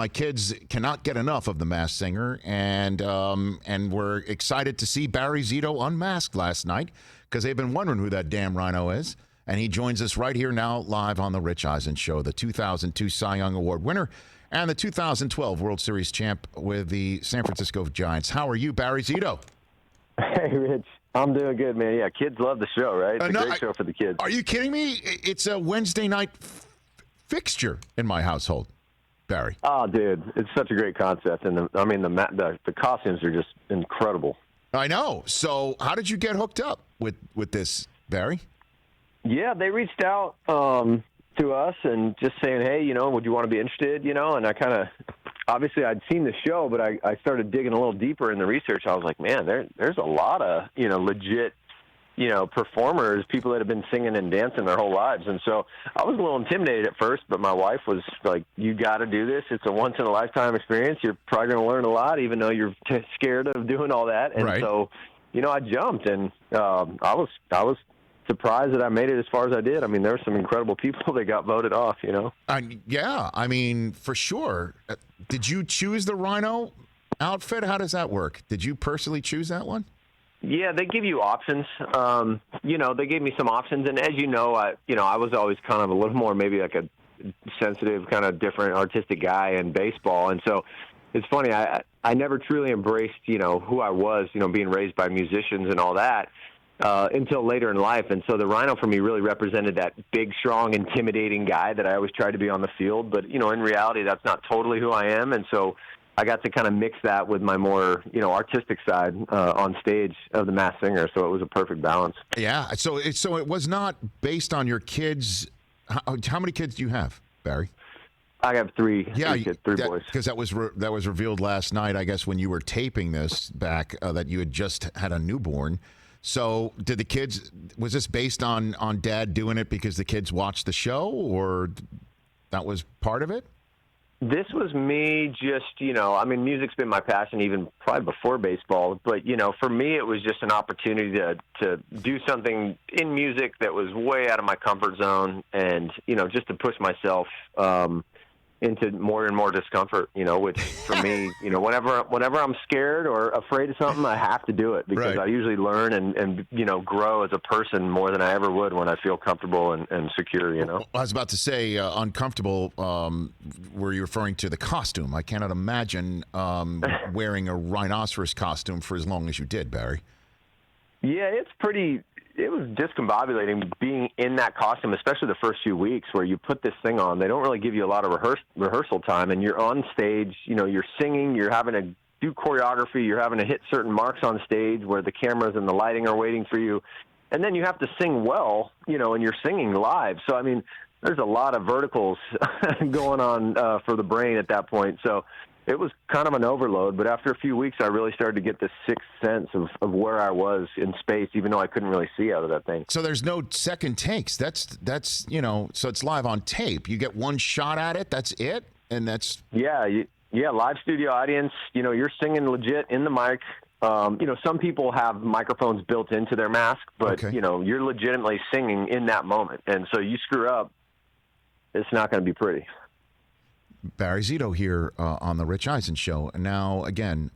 My kids cannot get enough of The Masked Singer, and we're excited to see Barry Zito unmasked last night because they've been wondering who that damn Rhino is. And he joins us right here now live on The Rich Eisen Show, the 2002 Cy Young Award winner and the 2012 World Series champ with the San Francisco Giants. How are you, Barry Zito? Hey, Rich. I'm doing good, man. Yeah, kids love the show, right? It's a great show for the kids. Are you kidding me? It's a Wednesday night fixture in my household, Barry. Oh, dude, it's such a great concept, and the costumes are just incredible. I know. So, how did you get hooked up with this, Barry? Yeah, they reached out to us and just saying, hey, would you want to be interested? And I kind of, obviously, I'd seen the show, but I started digging a little deeper in the research. I was like, man, there's a lot of legit performers, people that have been singing and dancing their whole lives. And so I was a little intimidated at first, but my wife was like, you got to do this. It's a once-in-a-lifetime experience. You're probably going to learn a lot, even though you're scared of doing all that. And so, I jumped, and I was surprised that I made it as far as I did. I mean, there were some incredible people that got voted off, Yeah, I mean, for sure. Did you choose the Rhino outfit? How does that work? Did you personally choose that one? Yeah, they give you options. They gave me some options, and as you know, I was always kind of a little more maybe like a sensitive, kind of different artistic guy in baseball, and so it's funny. I never truly embraced who I was, being raised by musicians and all that until later in life, and so the Rhino for me really represented that big, strong, intimidating guy that I always tried to be on the field, but in reality, that's not totally who I am, and so I got to kind of mix that with my more, artistic side on stage of The Masked Singer, so it was a perfect balance. Yeah, so it was not based on your kids. How many kids do you have, Barry? I have three. Yeah, three boys. Because that was revealed last night, I guess, when you were taping this back, that you had just had a newborn. So did the kids? Was this based on Dad doing it because the kids watched the show, or that was part of it? This was me just, music's been my passion even probably before baseball. But, for me, it was just an opportunity to do something in music that was way out of my comfort zone and, just to push myself into more and more discomfort, which for me, whenever I'm scared or afraid of something, I have to do it because I usually learn and grow as a person more than I ever would when I feel comfortable and secure, Well, I was about to say uncomfortable. Were you referring to the costume? I cannot imagine wearing a rhinoceros costume for as long as you did, Barry. Yeah, it was discombobulating being in that costume, especially the first few weeks where you put this thing on. They don't really give you a lot of rehearsal time, and you're on stage, you're singing, you're having to do choreography, you're having to hit certain marks on stage where the cameras and the lighting are waiting for you. And then you have to sing well, and you're singing live. So, I mean, there's a lot of verticals going on for the brain at that point. So it was kind of an overload, but after a few weeks, I really started to get this sixth sense of where I was in space, even though I couldn't really see out of that thing. So there's no second takes. That's so it's live on tape. You get one shot at it. That's it, and that's live studio audience. You're singing legit in the mic. Some people have microphones built into their mask, but you're legitimately singing in that moment, and so you screw up, it's not going to be pretty. Barry Zito here on the Rich Eisen Show. And now, again,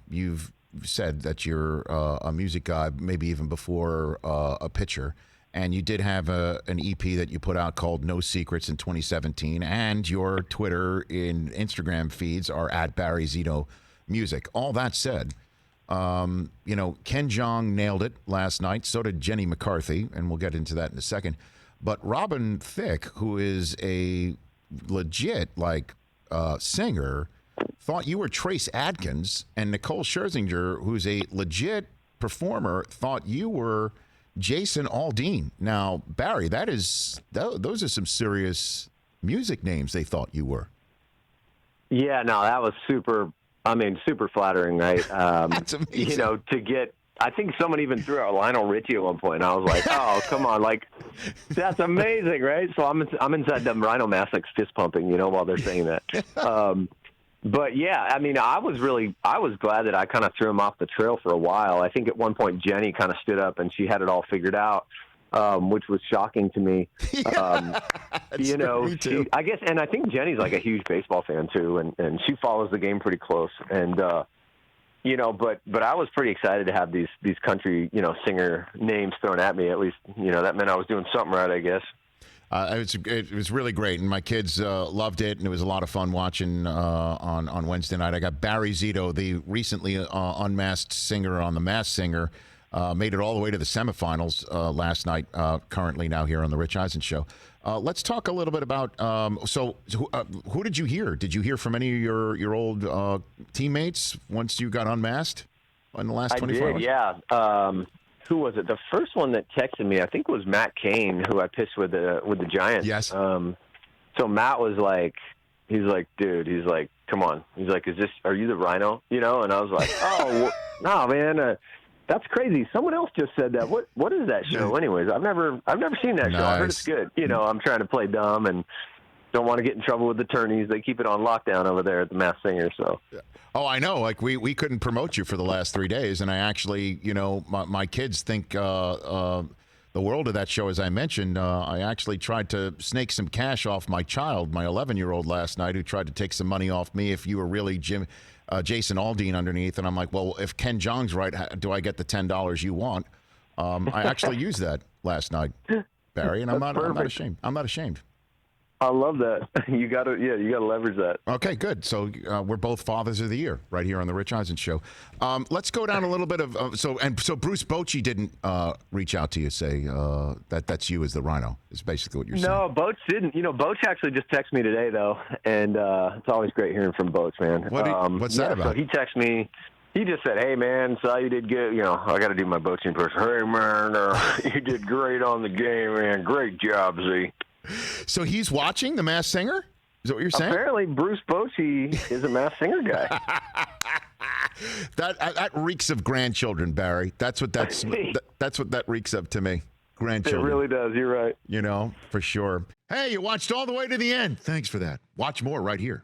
you've said that you're a music guy, maybe even before a pitcher. And you did have an EP that you put out called No Secrets in 2017. And your Twitter and Instagram feeds are at Barry Zito Music. All that said, Ken Jeong nailed it last night. So did Jenny McCarthy. And we'll get into that in a second. But Robin Thicke, who is a legit singer, thought you were Trace Adkins, and Nicole Scherzinger, who's a legit performer, thought you were Jason Aldean. Now, Barry, those are some serious music names they thought you were. Yeah, no, that was super flattering, right? That's amazing. To get, I think someone even threw out Lionel Richie at one point, and I was like, oh, come on, that's amazing, right? So I'm inside the Rhino mask, fist pumping, while they're saying that. But yeah, I mean, I was glad that I kind of threw him off the trail for a while. I think at one point Jenny kind of stood up and she had it all figured out. which was shocking to me. You know, me too. I guess, and I think Jenny's like a huge baseball fan too, and she follows the game pretty close. And you know, but I was pretty excited to have these country, you know, singer names thrown at me. At least, you know, that meant I was doing something right, I guess. It was really great, and my kids loved it, and it was a lot of fun watching on Wednesday night. I got Barry Zito, the recently unmasked singer on The Masked Singer, made it all the way to the semifinals last night, currently now here on The Rich Eisen Show. Let's talk a little bit about, who did you hear? Did you hear from any of your old teammates once you got unmasked in the last 24 hours? Yeah. Who was it? The first one that texted me, I think, was Matt Cain, who I pitched with the Giants. Yes. So Matt was like, he's like, dude, he's like, come on. He's like, are you the Rhino? You know? And I was like, oh, no, man, that's crazy. Someone else just said that. What is that show? Anyways, I've never seen that show. I heard it's good. You know, I'm trying to play dumb and don't want to get in trouble with attorneys. They keep it on lockdown over there at the Masked Singer. So. Oh, I know. Like we couldn't promote you for the last 3 days, and I actually, you know, my kids think the world of that show. As I mentioned, I actually tried to snake some cash off my child, my 11-year-old, last night, who tried to take some money off me if you were really Jason Aldean underneath. And I'm like, well, if Ken Jeong's right, do I get the $10 you want? I actually used that last night, Barry, and I'm not ashamed. I'm not ashamed. I love that. You gotta leverage that. Okay, good. So we're both fathers of the year right here on the Rich Eisen Show. Let's go down a little bit of so Bruce Bochy didn't reach out to you, say that's you as the Rhino. Is basically what you're saying. No, Boach didn't. You know, Boach actually just texted me today though, and it's always great hearing from Boach, man. What's that about? So he texted me. He just said, "Hey man, saw you did good. You know, I got to do my Boach impression. Hey man, you did great on the game, man. Great job, Z." So he's watching The Masked Singer? Is that what you're saying? Apparently, Bruce Bochy is a Masked Singer guy. That reeks of grandchildren, Barry. That's what that reeks of to me. Grandchildren. It really does. You're right. You know, for sure. Hey, you watched all the way to the end. Thanks for that. Watch more right here.